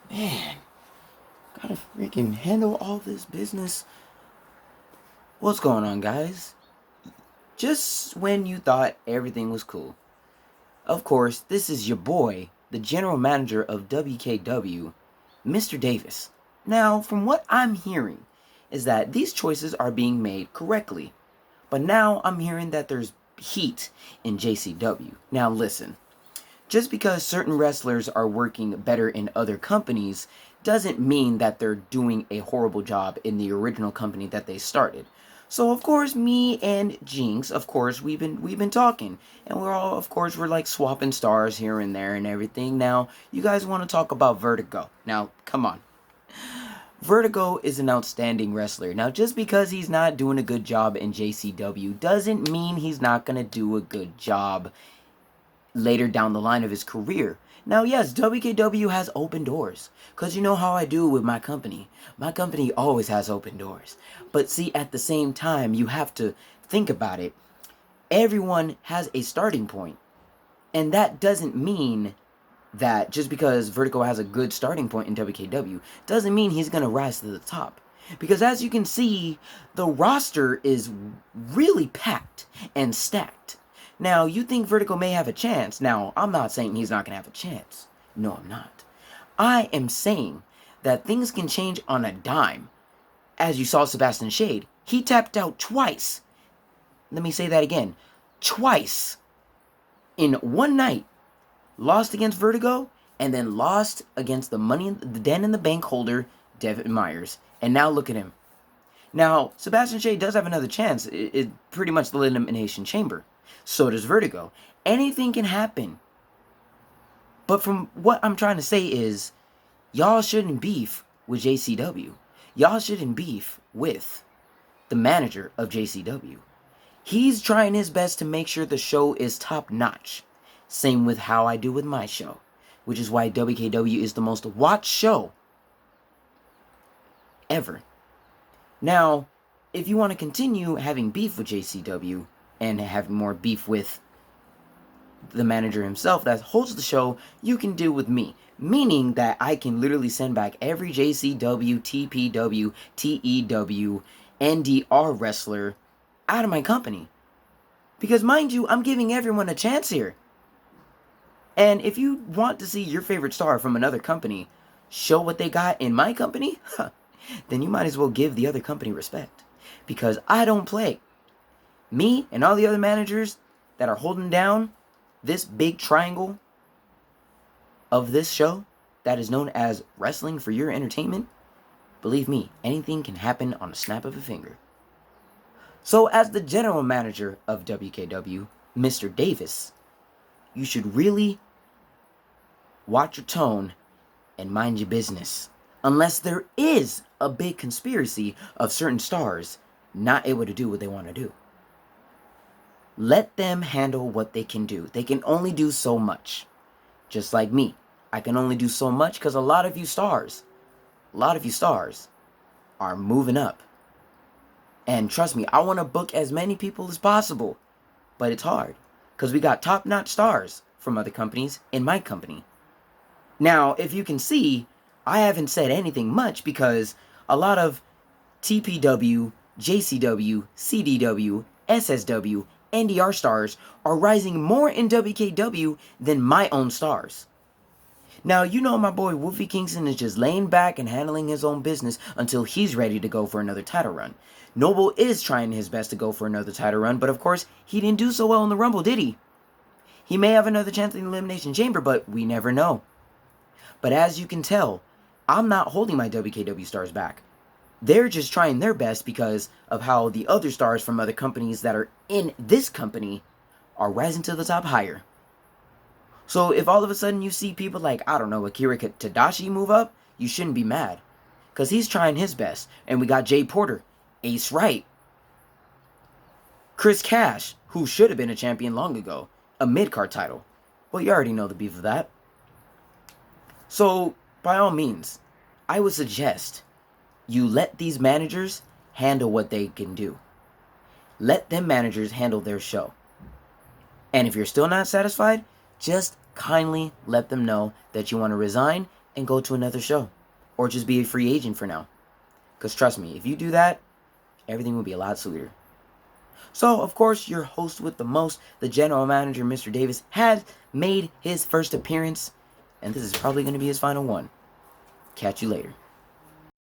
Man, gotta freaking handle all this business. What's going on, guys? Just when you thought everything was cool. Of course, this is your boy, the general manager of WKW, Mr. Davis. Now, from what I'm hearing, is that these choices are being made correctly. But now I'm hearing that there's heat in JCW. Now listen, just because certain wrestlers are working better in other companies doesn't mean that they're doing a horrible job in the original company that they started. So of course, me and Jinx, of course, we've been talking, and we're like swapping stars here and there and everything. Now, you guys want to talk about Vertigo? Now, come on. Vertigo is an outstanding wrestler. Now, just because he's not doing a good job in JCW doesn't mean he's not gonna do a good job later down the line of his career. Now, yes, WKW has open doors. Because you know how I do with my company. My company always has open doors. But see, at the same time, you have to think about it. Everyone has a starting point. And that doesn't mean that just because Vertigo has a good starting point in WKW, doesn't mean he's going to rise to the top. Because as you can see, the roster is really packed and stacked. Now, you think Vertigo may have a chance. Now, I'm not saying he's not going to have a chance. No, I'm not. I am saying that things can change on a dime. As you saw Sebastian Shade, he tapped out twice. Let me say that again. Twice. In one night. Lost against Vertigo, and then lost against the Den in the Bank holder, Devin Myers. And now look at him. Now, Sebastian Shea does have another chance. It pretty much the Elimination Chamber. So does Vertigo. Anything can happen. But from what I'm trying to say is, y'all shouldn't beef with JCW. Y'all shouldn't beef with the manager of JCW. He's trying his best to make sure the show is top notch. Same with how I do with my show, which is why WKW is the most watched show ever. Now, if you want to continue having beef with JCW and have more beef with the manager himself that holds the show, you can deal with me. Meaning that I can literally send back every JCW, TPW, TEW, NDR wrestler out of my company. Because mind you, I'm giving everyone a chance here. And if you want to see your favorite star from another company show what they got in my company, then you might as well give the other company respect. Because I don't play. Me and all the other managers that are holding down this big triangle of this show that is known as Wrestling for Your Entertainment, believe me, anything can happen on a snap of a finger. So as the general manager of WKW, Mr. Davis, you should really watch your tone and mind your business. Unless there is a big conspiracy of certain stars not able to do what they want to do. Let them handle what they can do. They can only do so much. Just like me. I can only do so much because a lot of you stars are moving up. And trust me, I want to book as many people as possible. But it's hard. Because we got top-notch stars from other companies in my company. Now, if you can see, I haven't said anything much because a lot of TPW, JCW, CDW, SSW, NDR stars are rising more in WKW than my own stars. Now, you know my boy Wolfie Kingston is just laying back and handling his own business until he's ready to go for another title run. Noble is trying his best to go for another title run, but of course, he didn't do so well in the Rumble, did he? He may have another chance in the Elimination Chamber, but we never know. But as you can tell, I'm not holding my WKW stars back. They're just trying their best because of how the other stars from other companies that are in this company are rising to the top higher. So if all of a sudden you see people like, I don't know, Akira Tadashi move up, you shouldn't be mad. Because he's trying his best. And we got Jay Porter, Ace Wright, Chris Cash, who should have been a champion long ago, a mid-card title. Well, you already know the beef of that. So, by all means, I would suggest you let these managers handle what they can do. Let them managers handle their show. And if you're still not satisfied, just kindly let them know that you want to resign and go to another show. Or just be a free agent for now. Because trust me, if you do that, everything will be a lot sweeter. So, of course, your host with the most, the general manager, Mr. Davis, has made his first appearance. And this is probably going to be his final one. Catch you later.